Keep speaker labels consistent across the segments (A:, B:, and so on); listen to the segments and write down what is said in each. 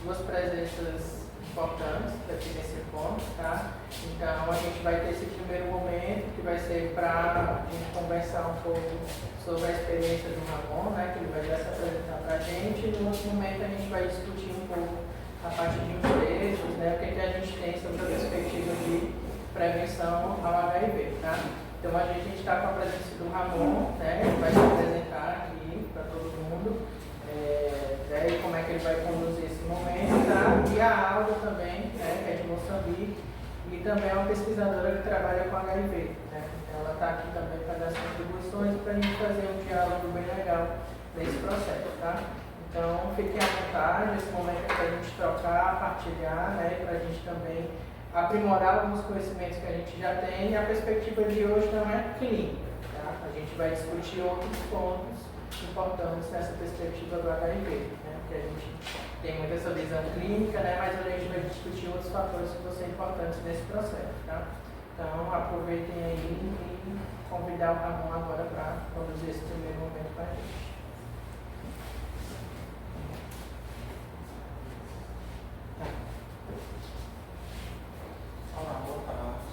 A: duas presenças importantes aqui nesse encontro, tá? Então a gente vai ter esse primeiro momento que vai ser para a gente conversar um pouco sobre a experiência do Ramon, né? Que ele vai já se apresentar para a gente, e no outro momento a gente vai discutir um pouco a parte de interesses, né? O que a gente tem sobre a perspectiva de prevenção ao HIV, tá? Então a gente está com a presença do Ramon, né? Ele vai se apresentar aqui para todo mundo, e como é que ele vai conduzir esse momento, tá? E a Alda também, né? Que é de Moçambique, e também é uma pesquisadora que trabalha com HIV, né? Então ela está aqui também para dar as contribuições para a gente fazer um diálogo bem legal nesse processo, tá? Então fiquem à vontade, esse momento é para a gente trocar, partilhar, né? Para a gente também aprimorar alguns conhecimentos que a gente já tem, e a perspectiva de hoje não é clínica, tá? A gente vai discutir outros pontos importantes nessa perspectiva do HIV, né? Porque a gente tem muito essa visão clínica, né? Mas a gente vai discutir outros fatores que vão ser importantes nesse processo, tá? Então aproveitem aí e convidar o Ramon agora para conduzir esse primeiro momento para a gente.
B: Olá, boa tarde.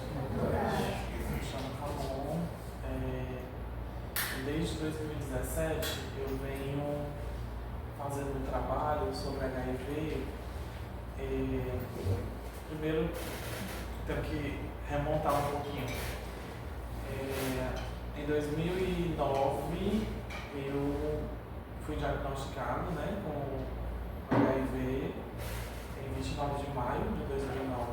B: Me chamo Ramon. Desde 2017 eu venho fazendo um trabalho sobre HIV. Primeiro tenho que remontar um pouquinho. Em 2009 eu fui diagnosticado, né, com HIV em 29 de maio de 2009.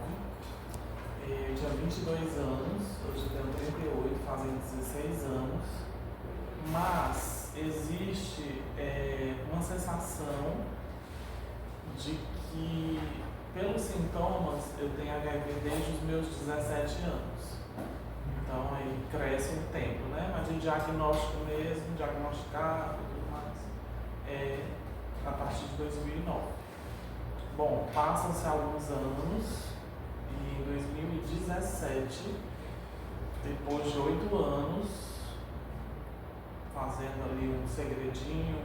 B: Eu tinha 22 anos, hoje eu tenho 38, fazem 16 anos, mas existe uma sensação de que, pelos sintomas, eu tenho HIV desde os meus 17 anos. Então aí cresce um tempo, né? Mas de diagnóstico mesmo, diagnosticado e tudo mais, a partir de 2009. Bom, passam-se alguns anos. E em 2017, depois de 8 anos, fazendo ali um segredinho,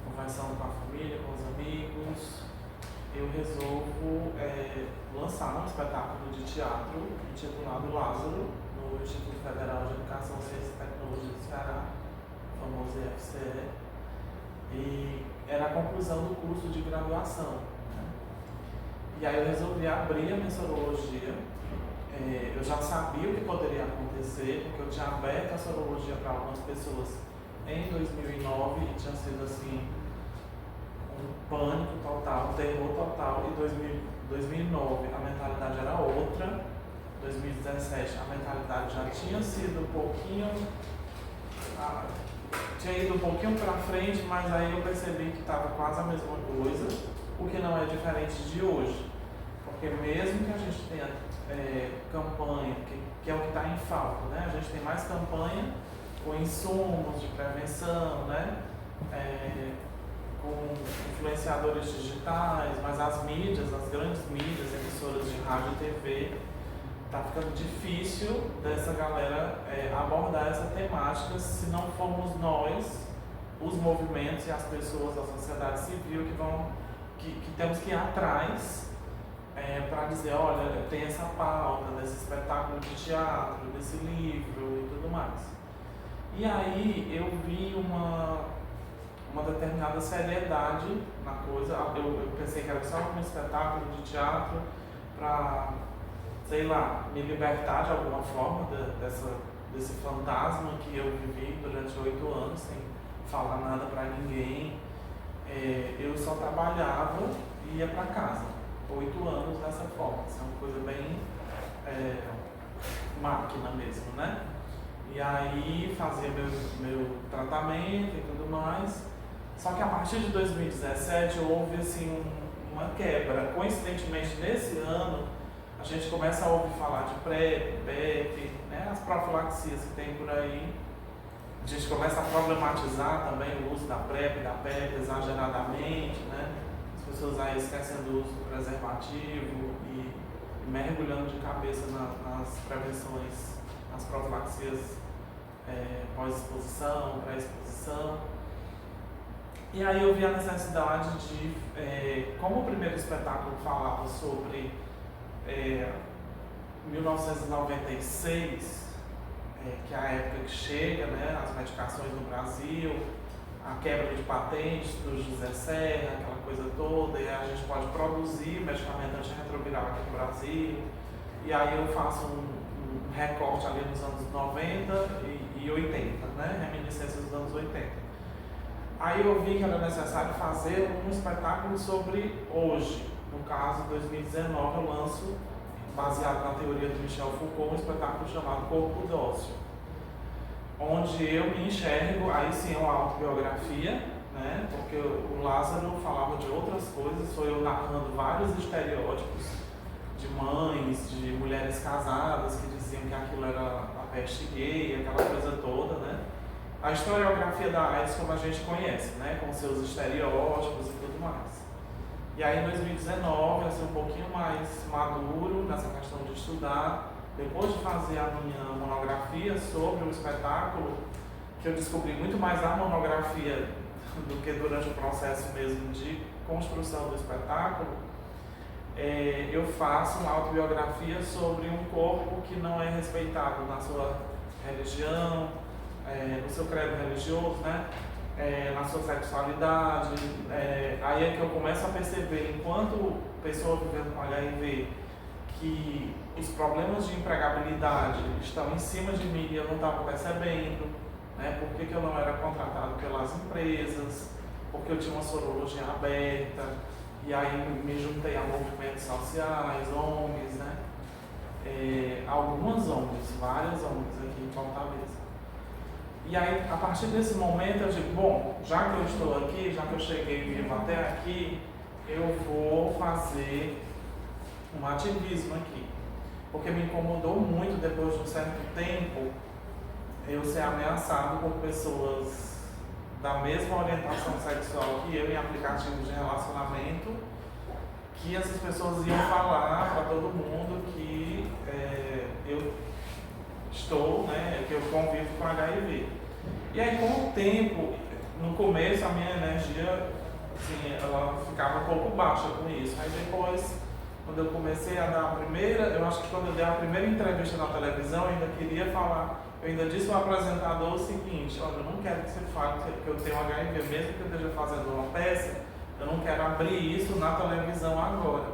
B: conversando com a família, com os amigos, eu resolvo lançar um espetáculo de teatro intitulado Lázaro, no Instituto Federal de Educação, Ciência e Tecnologia do Ceará, o famoso IFCE, e era a conclusão do curso de graduação. E aí eu resolvi abrir a minha sorologia. Eu já sabia o que poderia acontecer, porque eu tinha aberto a sorologia para algumas pessoas em 2009 e tinha sido assim um pânico total, um terror total. Em 2009 a mentalidade era outra, 2017 a mentalidade já tinha sido um pouquinho, tinha ido um pouquinho para frente, mas aí eu percebi que estava quase a mesma coisa, o que não é diferente de hoje. Porque mesmo que a gente tenha campanha, que é o que está em falta, né? A gente tem mais campanha com insumos de prevenção, né? Com influenciadores digitais, mas as mídias, as grandes mídias, emissoras de rádio e TV, está ficando difícil dessa galera abordar essa temática se não formos nós, os movimentos e as pessoas da sociedade civil que temos que ir atrás para dizer, olha, tem essa pauta desse espetáculo de teatro, desse livro e tudo mais. E aí eu vi uma determinada seriedade na coisa. Eu pensei que era só um espetáculo de teatro para, sei lá, me libertar de alguma forma desse fantasma que eu vivi durante 8 anos, sem falar nada para ninguém. Eu só trabalhava e ia para casa. 8 anos dessa forma, isso é uma coisa bem máquina mesmo, né? E aí fazia meu tratamento e tudo mais. Só que a partir de 2017 houve assim uma quebra. Coincidentemente, nesse ano, a gente começa a ouvir falar de PrEP, PEP, né? As profilaxias que tem por aí. A gente começa a problematizar também o uso da PrEP, da PEP exageradamente, né? As pessoas aí esquecendo do uso do preservativo e mergulhando de cabeça nas prevenções, nas profilaxias pós-exposição, pré-exposição. E aí eu vi a necessidade de como o primeiro espetáculo falava sobre 1996, que é a época que chega, né, as medicações no Brasil, a quebra de patentes do José Serra, aquela coisa toda, e a gente pode produzir medicamento antirretroviral aqui no Brasil. E aí eu faço um recorte ali nos anos 90 e 80, né, reminiscências dos anos 80. Aí eu vi que era necessário fazer um espetáculo sobre hoje. No caso, 2019, eu lanço, baseado na teoria do Michel Foucault, um espetáculo chamado Corpo Dócil, onde eu me enxergo, aí sim é uma autobiografia, né? Porque o Lázaro falava de outras coisas, sou eu narrando vários estereótipos de mães, de mulheres casadas que diziam que aquilo era a peste gay, aquela coisa toda, né? A historiografia da AIDS como a gente conhece, né? Com seus estereótipos e tudo mais. E aí em 2019, eu ser um pouquinho mais maduro nessa questão de estudar, depois de fazer a minha monografia sobre o espetáculo, que eu descobri muito mais a monografia do que durante o processo mesmo de construção do espetáculo, eu faço uma autobiografia sobre um corpo que não é respeitado na sua religião, no seu credo religioso, né? Na sua sexualidade. Aí é que eu começo a perceber, enquanto pessoa vivendo com HIV, que os problemas de empregabilidade estão em cima de mim e eu não estava percebendo, né? Por que eu não era contratado pelas empresas, porque eu tinha uma sorologia aberta, e aí me juntei a movimentos sociais, ONGs, né? Algumas ONGs, várias ONGs aqui em Fortaleza. E aí, a partir desse momento, eu digo, bom, já que eu estou aqui, já que eu cheguei vivo até aqui, eu vou fazer um ativismo aqui. Porque me incomodou muito, depois de um certo tempo, eu ser ameaçado por pessoas da mesma orientação sexual que eu em aplicativos de relacionamento, que essas pessoas iam falar para todo mundo que eu estou, né, que eu convivo com HIV. E aí, com o tempo, no começo a minha energia, assim, ela ficava um pouco baixa com isso. Aí depois, quando eu comecei a dar a primeira, eu acho que quando eu dei a primeira entrevista na televisão, eu ainda queria falar, eu ainda disse ao apresentador o seguinte: olha, eu não quero que você fale que eu tenho HIV, mesmo que eu esteja fazendo uma peça, eu não quero abrir isso na televisão agora.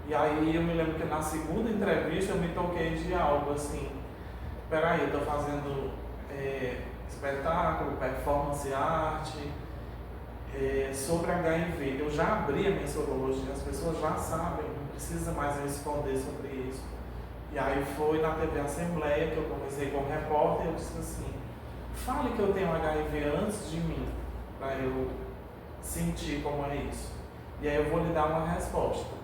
B: E aí eu me lembro que na segunda entrevista eu me toquei de algo assim, peraí, eu estou fazendo espetáculo, performance, arte, sobre HIV. Eu já abri a minha sorologia, as pessoas já sabem, não precisa mais eu esconder sobre isso. E aí foi na TV Assembleia que eu conversei com o repórter e eu disse assim: fale que eu tenho HIV antes de mim, para eu sentir como é isso. E aí eu vou lhe dar uma resposta.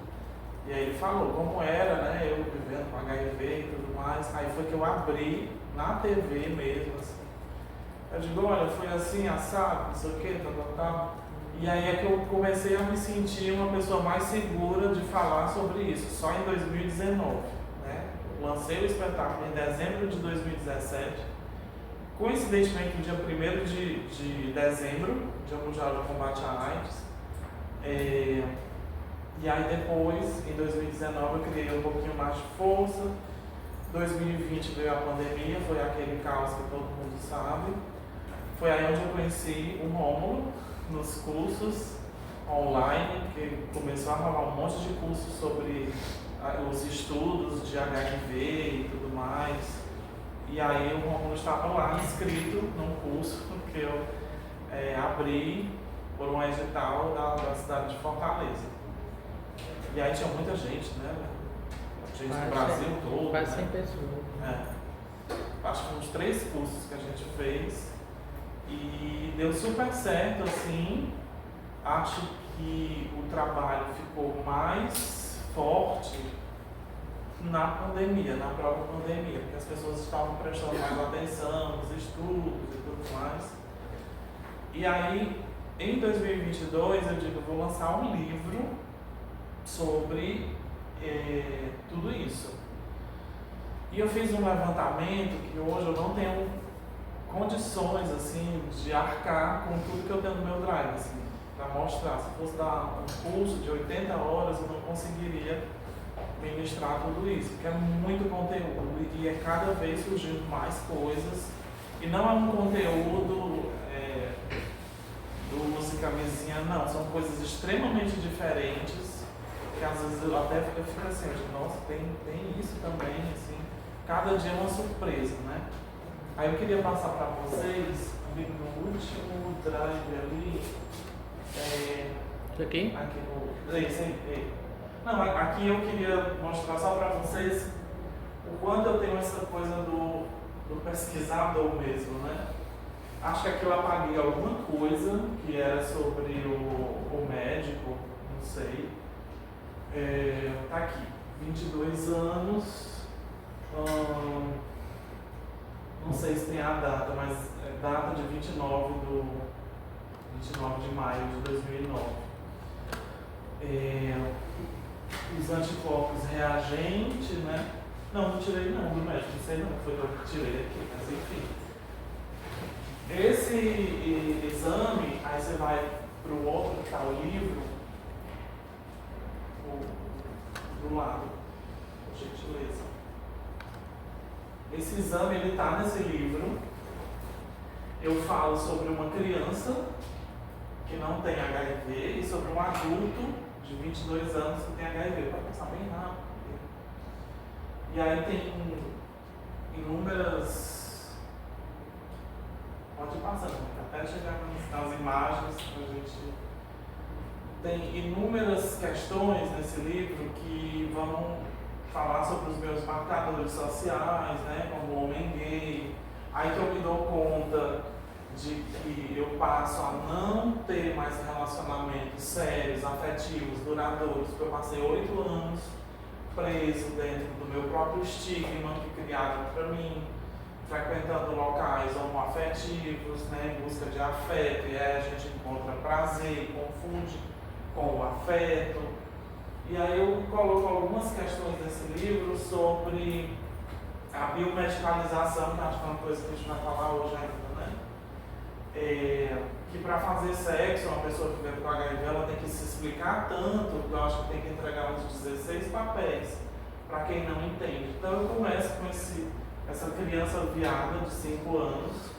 B: E aí ele falou como era, né, eu vivendo com HIV e tudo mais. Aí foi que eu abri na TV mesmo, assim. Eu digo, olha, foi assim, assado, não sei o que, tal. E aí é que eu comecei a me sentir uma pessoa mais segura de falar sobre isso, só em 2019, né? Lancei o espetáculo em dezembro de 2017, coincidentemente no dia 1º de dezembro, Dia Mundial de Combate à AIDS. E aí depois, em 2019, eu criei um pouquinho mais de força. 2020 veio a pandemia, foi aquele caos que todo mundo sabe. Foi aí onde eu conheci o Rômulo, nos cursos online, que começou a rolar um monte de cursos sobre os estudos de HIV e tudo mais. E aí o Rômulo estava lá inscrito num curso que eu abri por um edital da cidade de Fortaleza. E aí tinha muita gente, né? Gente do Brasil todo.
A: Quase 100
B: né?
A: pessoas.
B: Acho que uns 3 cursos que a gente fez. E deu super certo, assim. Acho que o trabalho ficou mais forte na pandemia, na própria pandemia, porque as pessoas estavam prestando mais atenção nos estudos e tudo mais. E aí, em 2022, eu digo, vou lançar um livro sobre tudo isso. E eu fiz um levantamento que hoje eu não tenho condições assim de arcar com tudo que eu tenho no meu drive, assim. para mostrar. Se fosse dar um curso de 80 horas, eu não conseguiria ministrar tudo isso, porque é muito conteúdo e é cada vez surgindo mais coisas. E não é um conteúdo do música mesinha, não. São coisas extremamente diferentes, que às vezes eu até fico assim, nossa, tem isso também, assim. Cada dia é uma surpresa, né? Aí eu queria passar para vocês, no último drive ali,
A: Isso aqui?
B: aqui no... Esse aí. Não, aqui eu queria mostrar só para vocês o quanto eu tenho essa coisa do pesquisador mesmo, né? Acho que aqui eu apaguei alguma coisa que era sobre o médico, não sei. Tá aqui, 22 anos, não sei se tem a data, mas é data de 29 de maio de 2009. Os anticorpos reagentes, né? Não tirei não, do médico, não sei não, foi eu que tirei aqui, mas enfim. Esse exame, aí você vai para o outro, que está o livro, do lado, por gentileza. Esse exame, ele está nesse livro. Eu falo sobre uma criança que não tem HIV e sobre um adulto de 22 anos que tem HIV. Pode passar bem rápido. E aí tem inúmeras... Pode ir passando, até chegar nas imagens, a gente... Tem inúmeras questões nesse livro que vão falar sobre os meus marcadores sociais, né, como homem gay. Aí que eu me dou conta de que eu passo a não ter mais relacionamentos sérios, afetivos, duradouros, porque eu passei 8 anos preso dentro do meu próprio estigma que criaram para mim, frequentando locais homoafetivos, né, em busca de afeto, e aí a gente encontra prazer, confunde com o afeto. E aí eu coloco algumas questões desse livro sobre a biomedicalização, que acho que é uma coisa que a gente vai falar hoje ainda, né? Que para fazer sexo, uma pessoa que vive com HIV, ela tem que se explicar tanto, que eu acho que tem que entregar uns 16 papéis para quem não entende. Então eu começo com essa criança viada de 5 anos,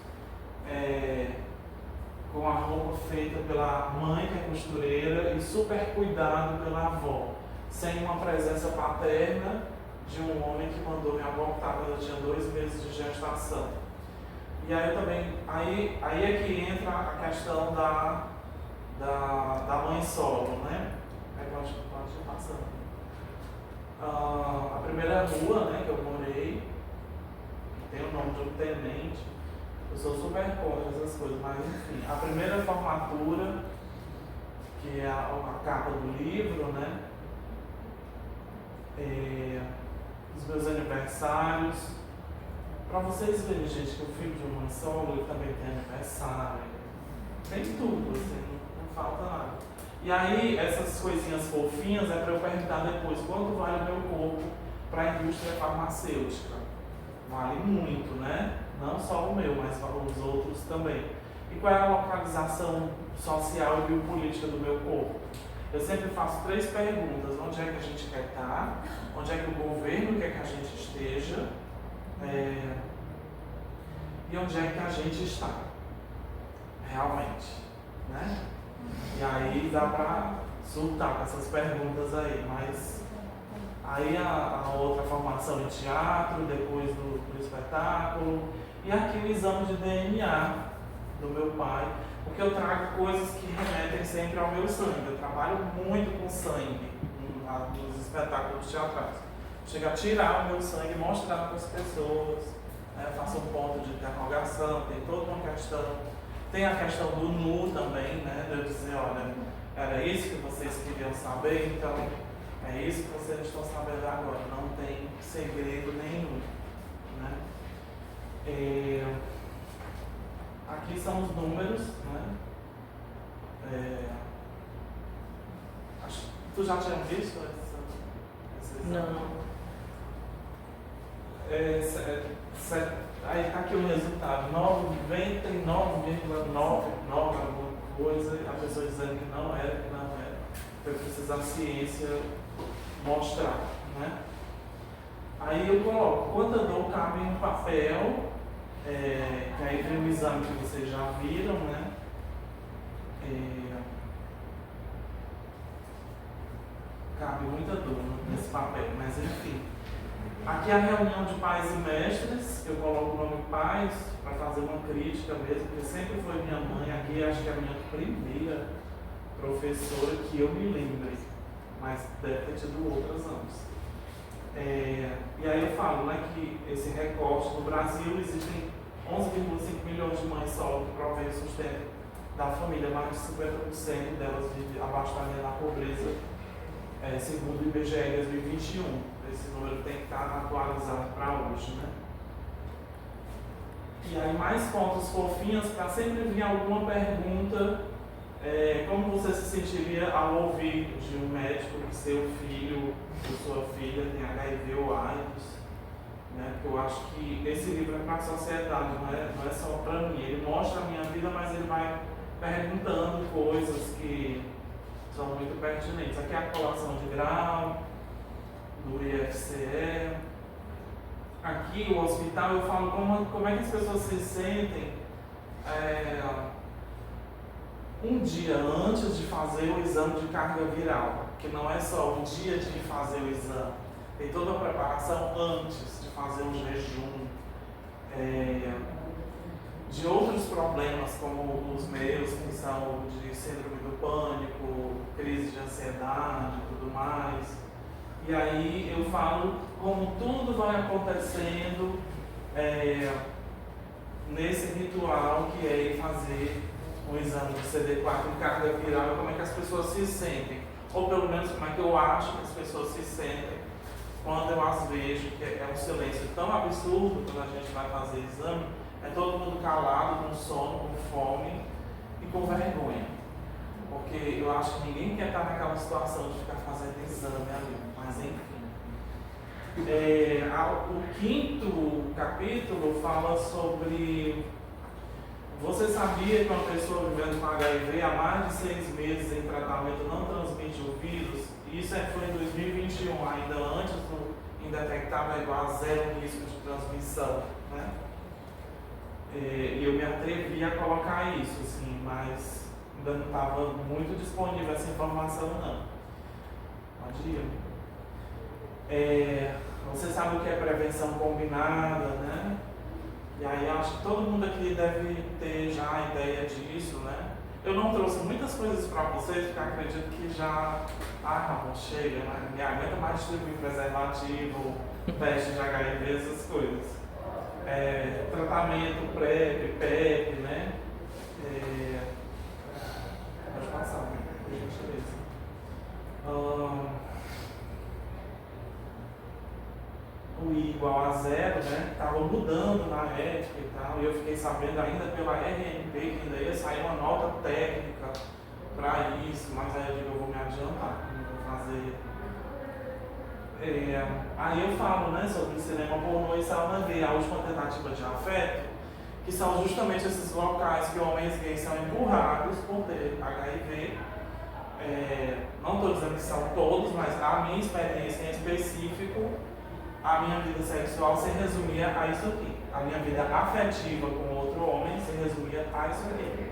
B: com a roupa feita pela mãe, que é costureira, e super cuidado pela avó, sem uma presença paterna de um homem que mandou me abortar quando eu tinha 2 meses de gestação. E aí eu também, aí é que entra a questão da mãe solo, né? Aí pode ir passando. A primeira rua, né, que eu morei, tem o nome de um tenente. Eu sou super contra essas coisas, mas enfim, a primeira formatura, que é a capa do livro, né? Os meus aniversários. Para vocês verem, gente, que o filho de uma mãe solo, ele também tem aniversário. Tem tudo, assim, não falta nada. E aí, essas coisinhas fofinhas é para eu perguntar depois quanto vale o meu corpo para a indústria farmacêutica. Vale muito, né? Não só o meu, mas os outros também. E qual é a localização social e biopolítica do meu corpo? Eu sempre faço 3 perguntas. Onde é que a gente quer estar? Onde é que o governo quer que a gente esteja? E onde é que a gente está? Realmente, né? E aí dá para surtar com essas perguntas aí, mas... Aí a outra formação em teatro, depois do espetáculo, e aqui o exame de DNA do meu pai, porque eu trago coisas que remetem sempre ao meu sangue. Eu trabalho muito com sangue nos espetáculos teatrais. Chego a tirar o meu sangue e mostrar para as pessoas, né? Faço um ponto de interrogação, tem toda uma questão. Tem a questão do nu também, né? De eu dizer, olha, era isso que vocês queriam saber, então... É isso que vocês estão sabendo agora, não tem segredo nenhum, né? Aqui são os números, né? Tu já tinha visto essa
C: Não.
B: Aí está aqui o resultado, 99,99, coisa, a pessoa dizendo que não era, foi preciso a ciência mostrar, né? Aí eu coloco quanta dor cabe em um papel, que aí vem o exame que vocês já viram, né? Cabe muita dor nesse papel, mas enfim. Aqui é a reunião de pais e mestres, eu coloco o nome pais para fazer uma crítica mesmo, porque sempre foi minha mãe, aqui acho que é a minha primeira professora que eu me lembre, mas deve ter tido outras antes. E aí eu falo, né, que esse recorte no Brasil existem 11,5 milhões de mães solo que provêm o sustento da família, mais de 50% delas vivem abaixo da linha da pobreza, segundo o IBGE 2021. Esse número tem que estar atualizado para hoje, né? E aí mais pontos fofinhos para sempre vir alguma pergunta, como você se sentiria ao ouvir de um médico que seu filho ou sua filha tem HIV ou AIDS, né? Porque eu acho que esse livro é para a sociedade, não é só para mim. Ele mostra a minha vida, mas ele vai perguntando coisas que são muito pertinentes. Aqui é a colação de grau do IFCE. Aqui o hospital, eu falo como é que as pessoas se sentem um dia antes de fazer o exame de carga viral, que não é só o dia de fazer o exame, tem toda a preparação antes de fazer o jejum, de outros problemas como os meus, que são de síndrome do pânico, crise de ansiedade e tudo mais. E aí eu falo como tudo vai acontecendo nesse ritual que é ir fazer um exame de CD4 em carga viral e como é que as pessoas se sentem. Ou pelo menos como é que eu acho que as pessoas se sentem quando eu as vejo, que é um silêncio tão absurdo quando a gente vai fazer exame, é todo mundo calado, com sono, com fome e com vergonha. Porque eu acho que ninguém quer estar naquela situação de ficar fazendo exame ali. Mas enfim. O 5º capítulo fala sobre... Você sabia que uma pessoa vivendo com HIV há mais de 6 meses em tratamento não transmite o vírus? Isso foi em 2021, ainda antes do indetectável igual a 0 risco de transmissão, né? E eu me atrevi a colocar isso, assim, mas ainda não estava muito disponível essa informação, não. Pode ir. Você sabe o que é prevenção combinada, né? E aí acho que todo mundo aqui deve ter já a ideia disso, né? Eu não trouxe muitas coisas para vocês, porque acredito que já... Ramon, chega, né? Me aguenta mais distribuir preservativo, teste de HIV, essas coisas. Tratamento PrEP, PEP, né? Pode passar, por gentileza. O I igual a 0, né? Estava mudando na ética e tal, e eu fiquei sabendo ainda pela RNP que ainda ia sair uma nota técnica para isso, mas aí eu digo, eu vou me adiantar, não vou fazer. Aí eu falo, né, sobre o cinema pornô e sauna gay, a última tentativa de afeto, que são justamente esses locais que homens gays são empurrados por ter HIV. Não estou dizendo que são todos, mas a minha experiência em específico, a minha vida sexual se resumia a isso aqui. A minha vida afetiva com outro homem se resumia a isso aqui.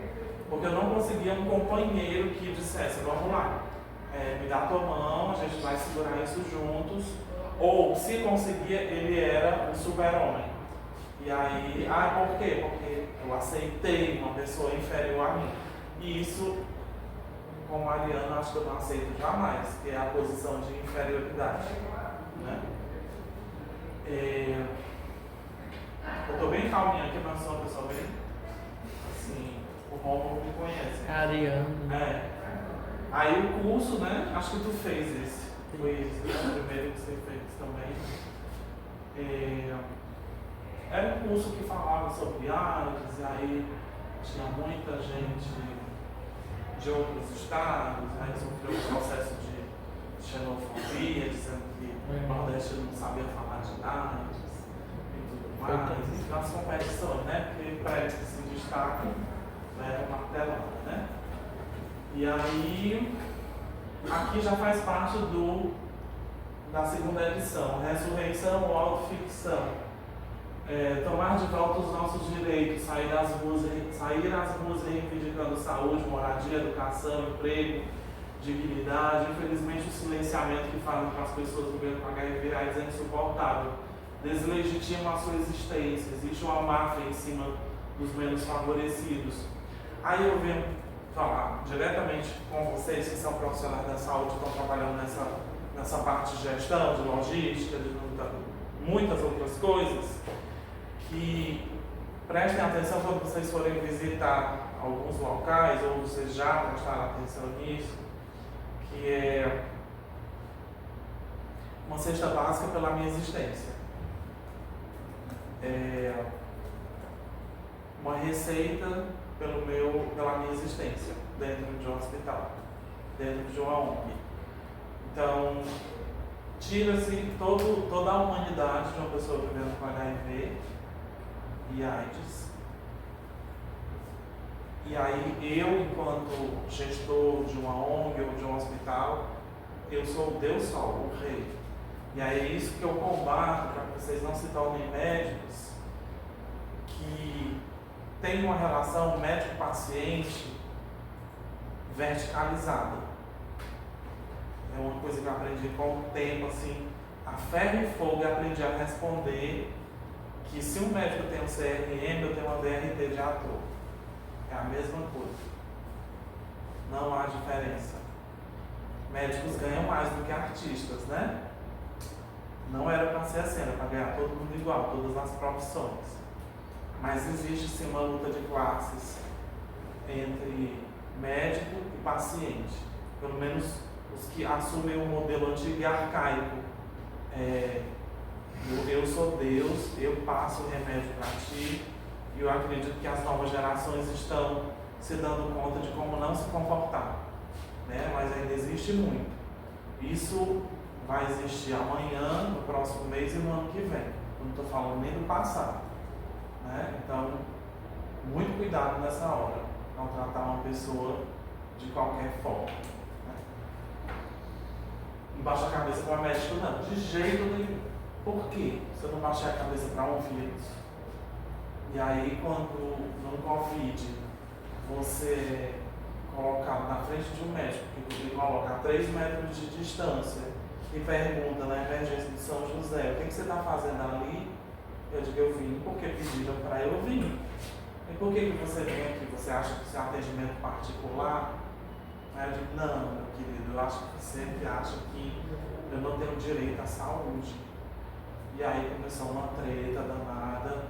B: Porque eu não conseguia um companheiro que dissesse, vamos lá, me dá tua mão, a gente vai segurar isso juntos. Ou, se conseguia, ele era um super-homem. E aí, por quê? Porque eu aceitei uma pessoa inferior a mim. E isso, com Mariana, acho que eu não aceito jamais, que é a posição de inferioridade, né? Eu estou bem calminha aqui, mas sou uma pessoa bem, assim, o Romulo me conhece.
C: Ariano.
B: Aí o curso, né, acho que tu fez esse, foi esse, o primeiro que você fez também. Era um curso que falava sobre AIDS, e aí tinha muita gente de outros estados, aí sofreu um processo de xenofobia, dizendo que o Nordeste não sabia falar de AIDS e tudo mais. Então as competições, né? Porque prédios que se destacam, levam martelada, né? E aí, aqui já faz parte da segunda edição, Ressurreição ou Autoficção. Tomar de volta os nossos direitos, sair às ruas reivindicando saúde, moradia, educação, emprego, dignidade. Infelizmente, o silenciamento que fazem para as pessoas vivendo com HIV/AIDS é insuportável. Deslegitimam a sua existência, existe uma máfia em cima dos menos favorecidos. Aí eu venho falar diretamente com vocês que são profissionais da saúde, que estão trabalhando nessa parte de gestão, de logística, de muitas outras coisas, que prestem atenção quando vocês forem visitar alguns locais, ou vocês já prestaram atenção nisso, que é uma cesta básica pela minha existência. Uma receita pela minha existência dentro de um hospital, dentro de uma ONG. Então, tira-se toda a humanidade de uma pessoa vivendo com HIV e AIDS. E aí eu, enquanto gestor de uma ONG ou de um hospital, eu sou o Deus Sol, o Rei. E aí é isso que eu combato para que vocês não se tornem médicos que têm uma relação médico-paciente verticalizada. É uma coisa que eu aprendi com o tempo, assim, a ferro e fogo, e aprendi a responder que se um médico tem um CRM, eu tenho uma DRT de ator. É a mesma coisa. Não há diferença. Médicos ganham mais do que artistas, né? Não era para ser assim, era para ganhar todo mundo igual, todas as profissões. Mas existe sim uma luta de classes entre médico e paciente. Pelo menos os que assumem o modelo antigo e arcaico. Eu sou Deus, eu passo o remédio para ti, e eu acredito que as novas gerações estão se dando conta de como não se comportar, né? Mas ainda existe muito. Isso vai existir amanhã, no próximo mês e no ano que vem. Eu não estou falando nem do passado, né? Então, muito cuidado nessa hora, não tratar uma pessoa de qualquer forma, né? Não baixa a cabeça para médico, não, de jeito nenhum. Por quê? Você não baixa a cabeça para um vírus. E aí, quando no Covid você colocado na frente de um médico, que coloca a 3 metros de distância e pergunta na emergência de São José: o que você está fazendo ali? Eu digo: eu vim porque pediram para eu vir. E por que você vem aqui? Você acha que isso é atendimento particular? Aí eu digo: não, meu querido, eu acho que você sempre acha que eu não tenho direito à saúde. E aí começou uma treta danada,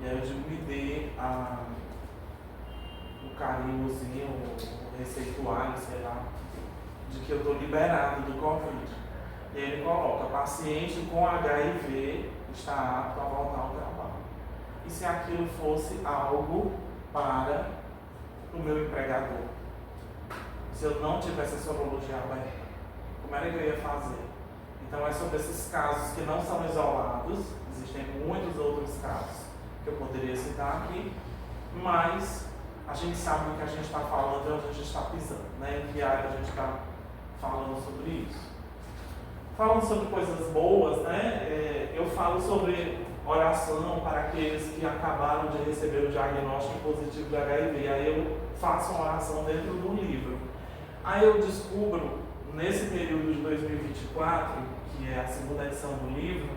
B: e aí eu digo: me dê o carinhozinho, o receituário, sei lá, de que eu estou liberado do Covid. E aí ele coloca: paciente com HIV está apto a voltar ao trabalho. E se aquilo fosse algo para o meu empregador? Se eu não tivesse a sorologia aberta, como era que eu ia fazer? Então é sobre esses casos que não são isolados, existem muitos outros casos que eu poderia citar aqui, mas a gente sabe do que a gente está falando e onde a gente está pisando, né? Em que área a gente está falando sobre isso. Falando sobre coisas boas, né? Eu falo sobre oração para aqueles que acabaram de receber o diagnóstico positivo de HIV. Aí eu faço uma oração dentro do livro. Aí eu descubro, nesse período de 2024, que é a segunda edição do livro,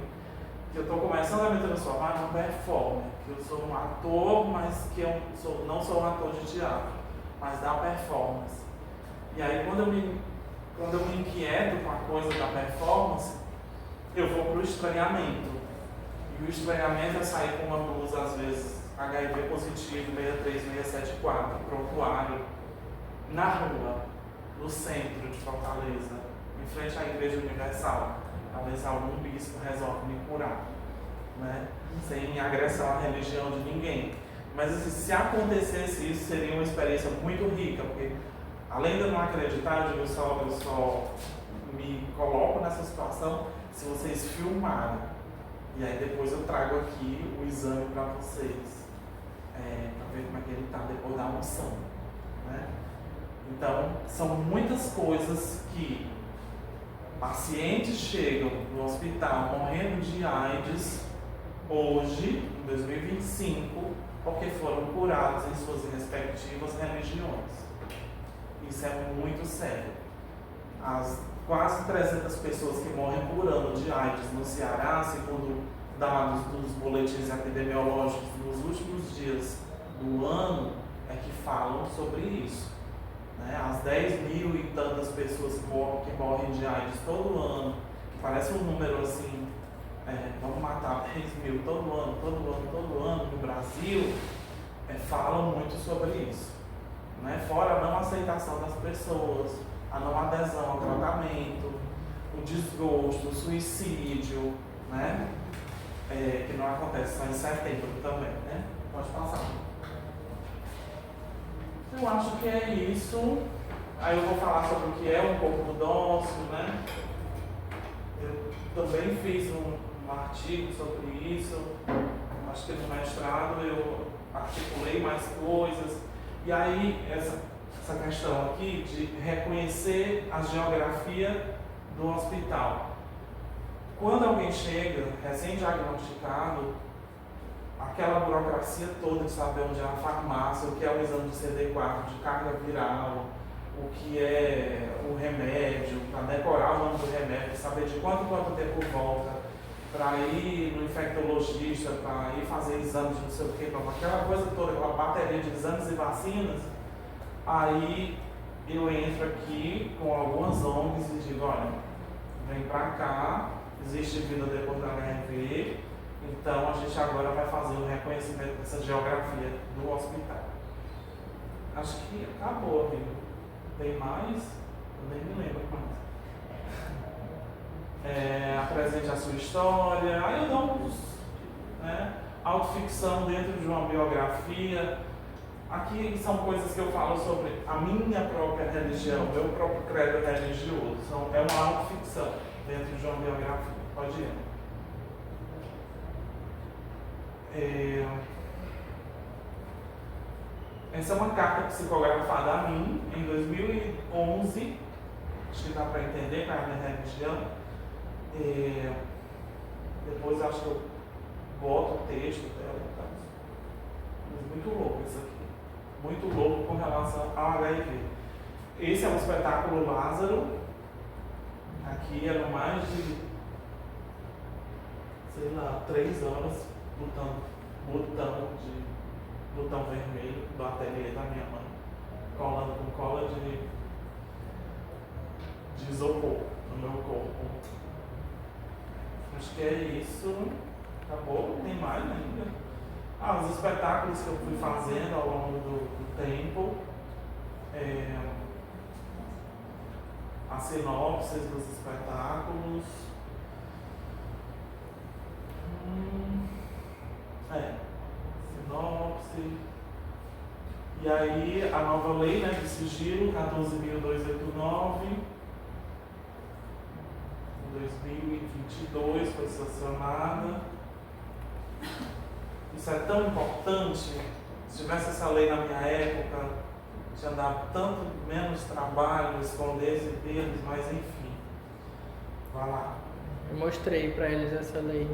B: que eu estou começando a me transformar num performer, que eu sou um ator, mas que eu não sou um ator de teatro, mas da performance. E aí quando eu me inquieto com a coisa da performance, eu vou para o estranhamento. E o estranhamento é sair com uma blusa, às vezes, HIV positivo, 63674, prontuário, na rua, no centro de Fortaleza, em frente à Igreja Universal. Talvez algum bispo resolve me curar, né? Sem agressão à religião de ninguém. Mas assim, se acontecesse isso, seria uma experiência muito rica, porque além de eu não acreditar, eu só me coloco nessa situação se vocês filmarem. E aí depois eu trago aqui o exame para vocês, para ver como é que ele está depois da unção, né? Então, são muitas coisas que pacientes chegam no hospital morrendo de AIDS hoje, em 2025, porque foram curados em suas respectivas religiões. Isso é muito sério. As quase 300 pessoas que morrem por ano de AIDS no Ceará, segundo dados dos boletins epidemiológicos nos últimos dias do ano, é que falam sobre isso. As 10 mil e tantas pessoas que morrem de AIDS todo ano, que parece um número assim, vamos matar 10 mil todo ano no Brasil, falam muito sobre isso. Fora a não aceitação das pessoas, a não adesão ao tratamento, o desgosto, o suicídio, que não acontece só em setembro também, Pode passar. Eu acho que é isso. Aí eu vou falar sobre o que é um corpo dócil, Eu também fiz um artigo sobre isso. Acho que no mestrado eu articulei mais coisas. E aí essa questão aqui de reconhecer a geografia do hospital. Quando alguém chega recém-diagnosticado, aquela burocracia toda de saber onde é a farmácia, o que é o exame de CD4 de carga viral, o que é o remédio, para decorar o nome do remédio, saber de quanto tempo volta, para ir no infectologista, para ir fazer exames de não sei o que, aquela coisa toda, aquela bateria de exames e vacinas. Aí eu entro aqui com algumas ONGs e digo, olha, vem para cá, existe vida depois da HIV, então a gente agora vai fazer o reconhecimento dessa geografia do hospital. Acho que acabou, amigo. Tem mais? Eu nem me lembro mais. Apresente a sua história. Aí eu dou uns, autoficção dentro de uma biografia. Aqui são coisas que eu falo sobre a minha própria religião, meu próprio credo religioso. É uma autoficção dentro de uma biografia. Pode ir. Essa é uma carta psicografada a mim em 2011. Acho que dá para entender qual é a minha religião. Depois acho que eu boto o texto dela. Mas muito louco isso aqui. Muito louco com relação ao HIV. Esse é o espetáculo Lázaro. Aqui eram mais de 3 horas botão vermelho do ateliê da minha mãe, colando com cola de isopor no meu corpo. Acho que é isso. Acabou? Tem mais ainda? Os espetáculos que eu fui fazendo ao longo do tempo, as sinopses dos espetáculos. Sinopse. E aí a nova lei, de sigilo, 14.289, em 2022 foi sancionada. Isso é tão importante. Se tivesse essa lei na minha época, tinha dado tanto menos trabalho, esconder segredos, mas enfim. Vai lá.
A: Eu mostrei para eles essa lei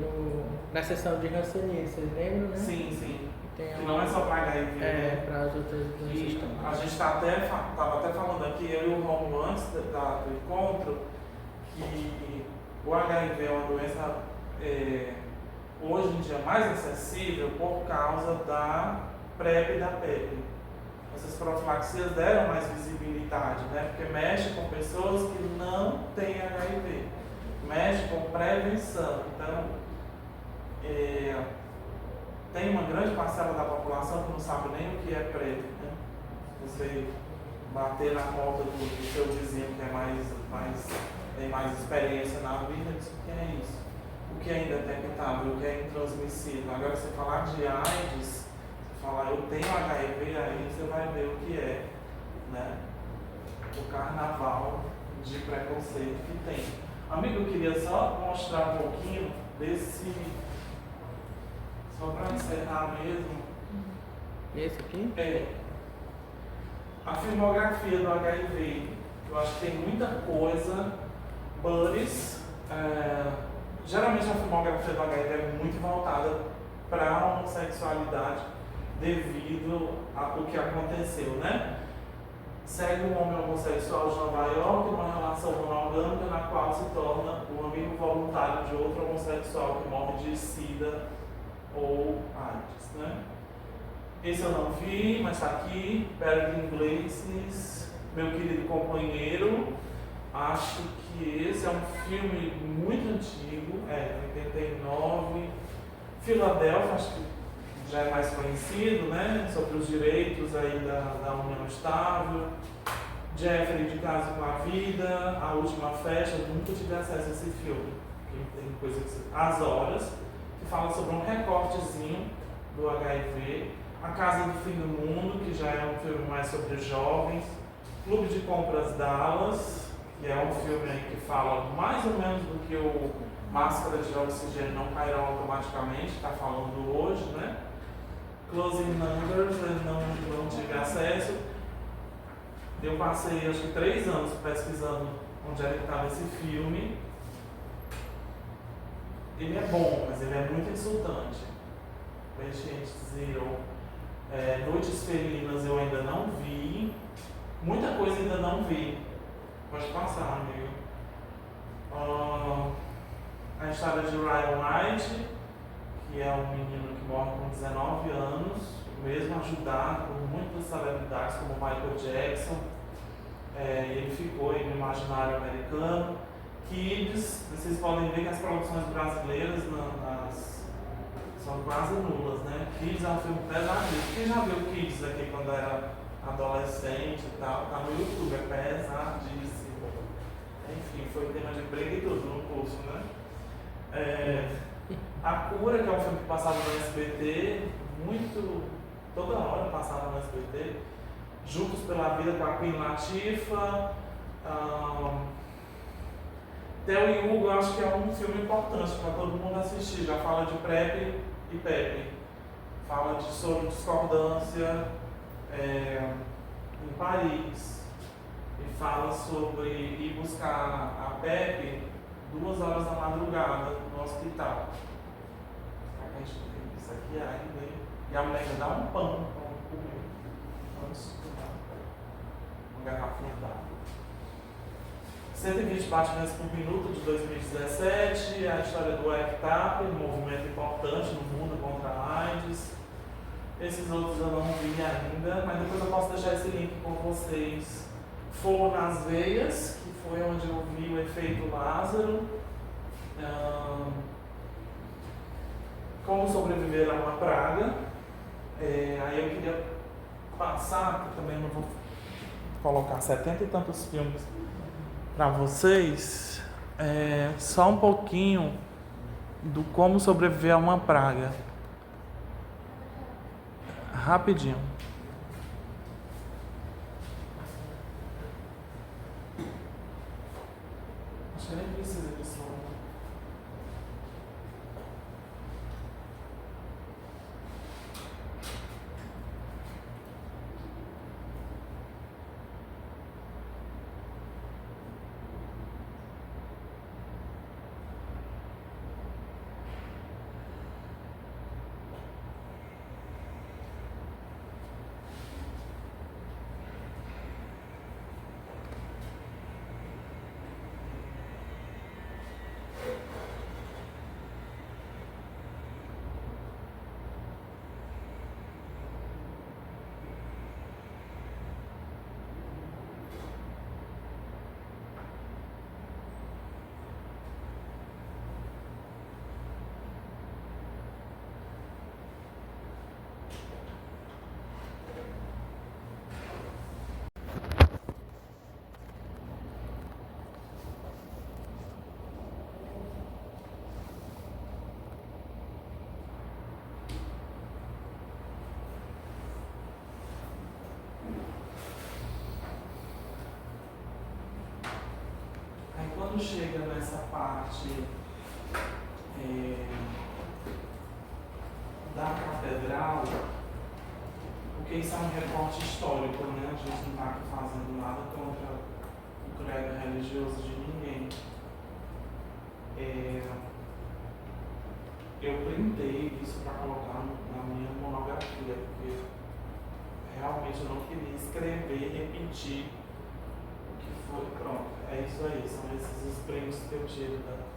A: na sessão de ranceria, vocês lembram, né?
B: Sim.
A: Que
B: não é só para HIV,
A: para as outras doenças também.
B: A gente estava até falando aqui, eu e o Romulo, antes do encontro, que o HIV é uma doença hoje em dia mais acessível por causa da PrEP e da PEP. Essas profilaxias deram mais visibilidade, porque mexe com pessoas que não têm HIV, mexe com prevenção. Então, tem uma grande parcela da população que não sabe nem o que é PrEP. Você bater na porta do seu vizinho que tem mais experiência na vida, diz o que é isso, o que é indetectável, o que é intransmissível. Agora, você falar de AIDS, você falar eu tenho HIV, aí você vai ver o que é, o carnaval de preconceito que tem. Amigo, eu queria só mostrar um pouquinho desse, só para encerrar mesmo.
A: Esse aqui?
B: A filmografia do HIV, eu acho que tem muita coisa. Buddies, geralmente a filmografia do HIV é muito voltada para a homossexualidade devido ao que aconteceu, né? Segue um homem homossexual de Nova York numa relação monogâmica na qual se torna o amigo voluntário de outro homossexual que morre de SIDA ou AIDS, né? Esse eu não vi, mas está aqui, Peregrine Iglesias, Meu Querido Companheiro. Acho que esse é um filme muito antigo, 89. Filadélfia, acho que já é mais conhecido, né? Sobre os direitos aí da união estável. Jeffrey, De Casa com a Vida, A Última Festa. Eu nunca tive acesso a esse filme. Tem coisa que... As Horas, que fala sobre um recortezinho do HIV. A Casa do Fim do Mundo, que já é um filme mais sobre jovens. Clube de Compras Dallas, que é um filme aí que fala mais ou menos do que o Máscara de Oxigênio Não Cairão Automaticamente, está falando hoje, né? Closing Numbers, eu não tive acesso. Eu passei acho que 3 anos pesquisando onde era que estava esse filme. Ele é bom, mas ele é muito insultante. Patient Zero. Noites Felinas eu ainda não vi. Muita coisa ainda não vi. Pode passar, amigo. A história de Ryan White, que é um menino que morre com 19 anos, mesmo ajudado por muitas celebridades como Michael Jackson. Ele ficou aí no imaginário americano. Kids, vocês podem ver que as produções brasileiras são quase nulas, né? Kids é um filme pesadíssimo. Quem já viu Kids aqui quando era adolescente e tal? Tá no YouTube, é pesadíssimo. Enfim, foi tema de briga e tudo no curso, né? A Cura, que é um filme que passava no SBT, toda hora passava no SBT. Juntos pela Vida com a Queen Latifah. Theo e Hugo, eu acho que é um filme importante para todo mundo assistir. Já fala de PrEP e PEP. Fala sobre discordância em Paris. E fala sobre ir buscar a PEP 2 horas da madrugada no hospital. A gente tem isso aqui ainda. E a mulher dá um pão para comer. Vamos uma garrafinha d'água. 120 batimentos por minuto de 2017, a história do ACT UP, um movimento importante no mundo contra a AIDS. Esses outros eu não vi ainda, mas depois eu posso deixar esse link com vocês. Fogo nas Veias, que foi onde eu vi o efeito Lázaro. Como sobreviver a uma praga. Aí eu queria passar, porque também não vou colocar 70 e tantos filmes para vocês, só um pouquinho do como sobreviver a uma praga. Rapidinho. Acho que nem precisa de som. Quando chega nessa parte da catedral, porque isso é um recorte histórico, né? A gente não está aqui fazendo nada contra o credo religioso de ninguém. Eu printei isso para colocar na minha monografia, porque realmente eu não queria escrever e repetir o que foi. Pronto, é isso aí, são esses os prêmios que eu tiro da.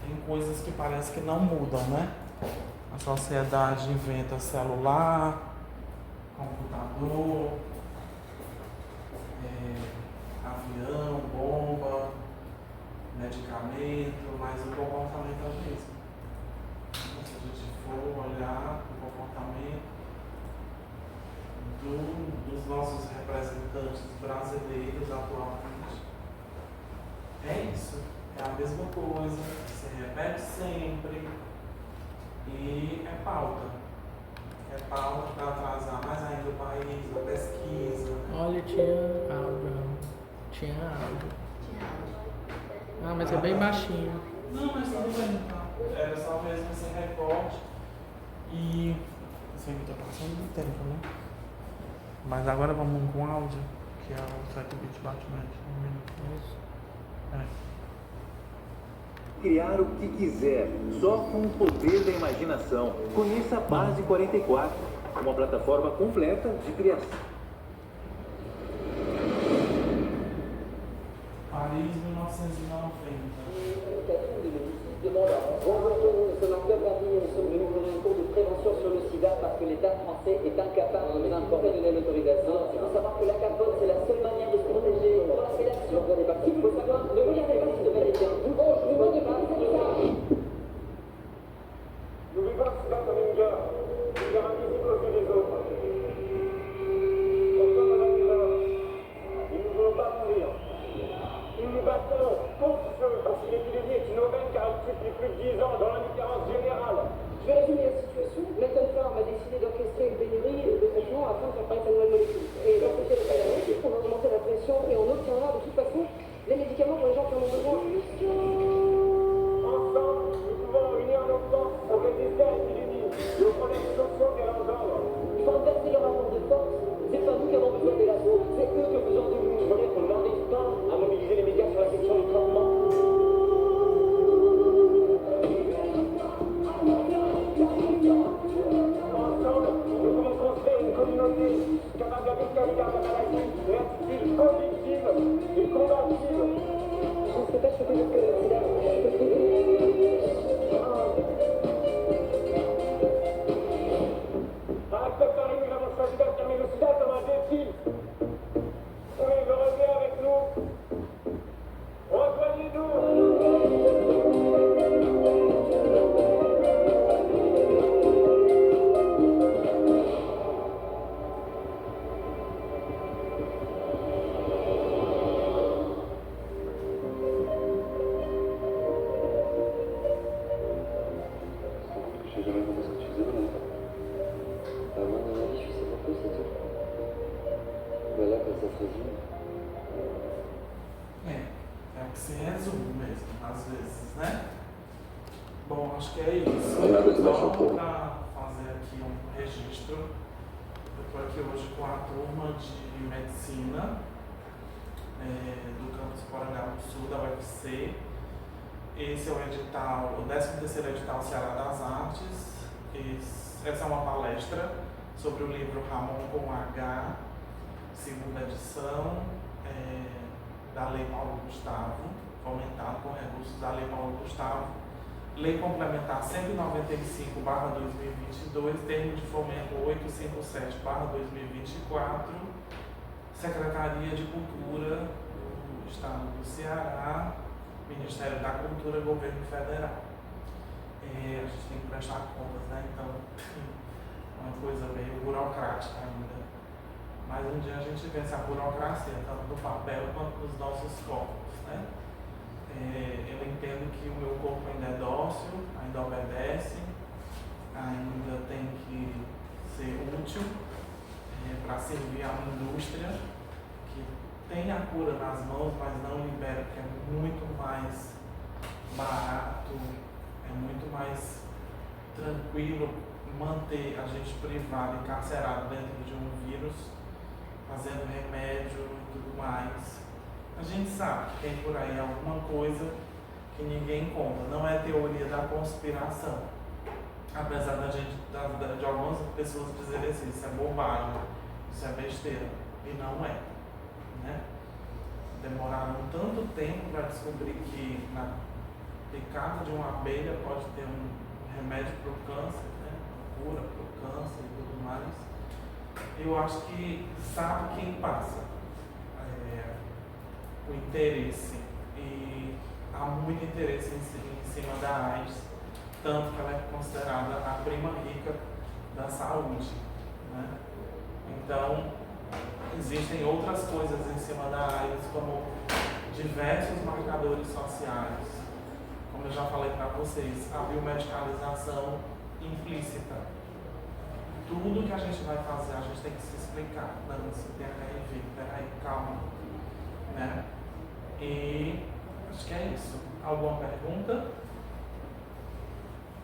B: Tem coisas que parece que não mudam, né? A sociedade inventa celular, computador, avião, bomba, medicamento, mas o comportamento é o mesmo. Se a gente for olhar o comportamento dos nossos representantes brasileiros atualmente, é isso. É a mesma coisa, se repete sempre e é pauta. É pauta para atrasar mais ainda o país, a pesquisa.
A: Olha, tinha áudio. Tinha áudio. Ah, mas é bem baixinho.
B: Não, mas tudo bem, tá? Era só mesmo esse recorte. E isso aqui tá passando do tempo, né? Mas agora vamos com áudio, que é o 7-bit Batman. Isso.
C: Criar o que quiser, só com o poder da imaginação. Conheça a Base 44, uma plataforma completa de criação.
B: Paris, 1990.
D: Bonjour, nous sommes en Picardie et nous sommes venus vous donner un cours de prévention sur le sida parce que l'État français est incapable d'informer de l'autorisation. Il faut savoir que la carbone, c'est la seule manière de se protéger dans la rédaction. Il faut savoir, ne regardez pas si de bel été. Nous ne regardez pas, c'est ça. Nous vivons le sida comme une guerre invisible aux yeux des autres. Pourtant, nos amis, ils ne voulons pas mourir. Nous nous battons contre ce, parce que l'épidémie est une aubaine car elle tue depuis plus de 10 ans dans l'indifférence générale. Je vais résumer la situation. Nathan Farm a décidé d'orchestrer une pénurie de traitements afin de faire paraître sa nouvelle molécule. Et dans ce cas de pandémie, on va augmenter la pression et on obtiendra de toute façon les médicaments pour les gens qui en ont besoin. Ensemble, nous pouvons unir nos forces pour résister à l'épidémie et aux problèmes sociaux qu'elle engendre. Il faut inverser leur rapport de force. C'est pas nous qui avons besoin de la faute, c'est eux qui ont besoin de nous. Je voudrais qu'on n'arrive pas à mobiliser les médias sur la question du traitement. Ensemble, nous pouvons construire une communauté capable d'adopter la maladie, une attitude positive et combative. Je ne sais pas ce que je peux dire. À Paris, nous avons choisi d'affirmer le sida comme un défi. Oui, revenez avec nous. Rejoignez-nous.
E: Je sais jamais comment est-ce que tu faisais là. Moi, dans ma vie, je faisais beaucoup, c'est tout. Bah là, quand ça se résume.
B: É o que se resume mesmo, às vezes, né? Bom, acho que é isso. Só para fazer aqui um registro, eu estou aqui hoje com a turma de medicina do campus Porangabuçu, da UFC. Esse é o edital, o 13º edital Ceará das Artes. Esse Essa é uma palestra sobre o livro Ramon com H, segunda edição, da Lei Paulo Gustavo, fomentado com recursos da Lei Paulo Gustavo, Lei Complementar 195/2022, Termo de Fomento 857/2024, Secretaria de Cultura do Estado do Ceará, Ministério da Cultura, Governo Federal. A gente tem que prestar contas, né? Então, uma coisa meio burocrática ainda. Mas um dia a gente vence a burocracia, tanto no papel quanto nos nossos corpos, né? Eu entendo que o meu corpo ainda é dócil, ainda obedece, ainda tem que ser útil para servir a indústria, que tem a cura nas mãos, mas não libera, porque é muito mais barato, é muito mais tranquilo manter a gente privado, encarcerado dentro de um vírus, fazendo remédio e tudo mais. A gente sabe que tem por aí alguma coisa que ninguém conta, não é teoria da conspiração. Apesar de algumas pessoas dizerem assim, isso é bobagem, isso é besteira, e não é, né? Demoraram tanto tempo para descobrir que na picada de uma abelha pode ter um remédio para o câncer, né? Cura para o câncer e tudo mais. Eu acho que sabe quem passa o interesse, e há muito interesse em cima da AIDS, tanto que ela é considerada a prima rica da saúde, né? Então, existem outras coisas em cima da AIDS, como diversos marcadores sociais. Como eu já falei para vocês, a biomedicalização implícita. Tudo que a gente vai fazer, a gente tem que se explicar. Não, você tem HIV, peraí, calma. Né? E acho que é isso. Alguma pergunta?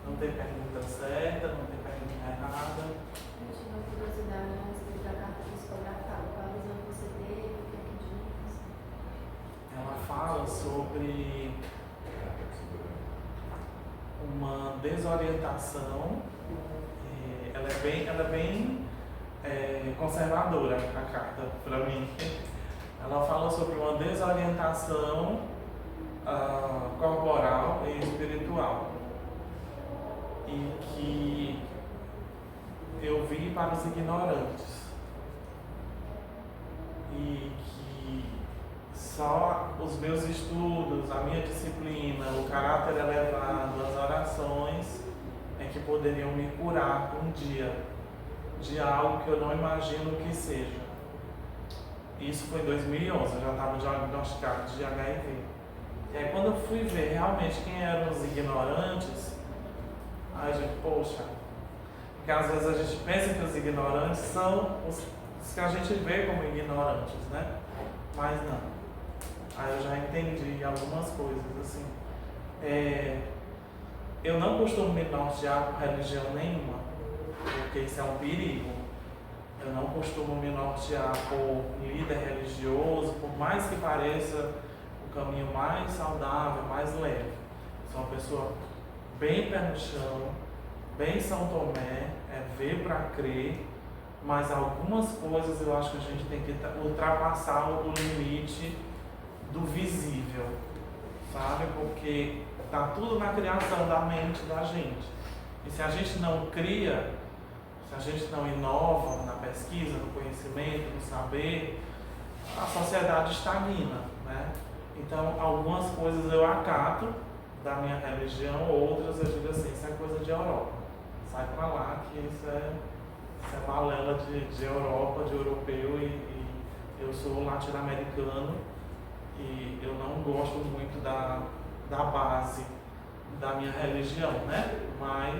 B: Não tem pergunta certa, não tem pergunta errada.
F: Eu tive uma curiosidade a respeito da carta psicografada. Qual a visão que você teve? O que é que diz?
B: Ela fala sobre uma desorientação. Ela é bem conservadora, a carta, para mim. Ela fala sobre uma desorientação corporal e espiritual. E que eu vi para os ignorantes. E que só os meus estudos, a minha disciplina, o caráter elevado, as orações é que poderiam me curar um dia de algo que eu não imagino que seja. Isso foi em 2011, eu já estava diagnosticado de HIV. E aí quando eu fui ver realmente quem eram os ignorantes, aí a gente, poxa, porque às vezes a gente pensa que os ignorantes são os que a gente vê como ignorantes, né? Mas não. Aí eu já entendi algumas coisas, assim. Eu não costumo me nortear por religião nenhuma, porque isso é um perigo. Eu não costumo me nortear por líder religioso, por mais que pareça o caminho mais saudável, mais leve. Sou uma pessoa bem pé no chão, bem São Tomé, ver para crer, mas algumas coisas eu acho que a gente tem que ultrapassar o limite do visível, sabe? Porque está tudo na criação da mente da gente. E se a gente não cria, se a gente não inova na pesquisa, no conhecimento, no saber, a sociedade estagna, né? Então, algumas coisas eu acato da minha religião, outras eu digo assim, isso é coisa de Europa. Sai pra lá que isso é balela de Europa, de europeu, e eu sou latino-americano e eu não gosto muito da base da minha religião, né? Mas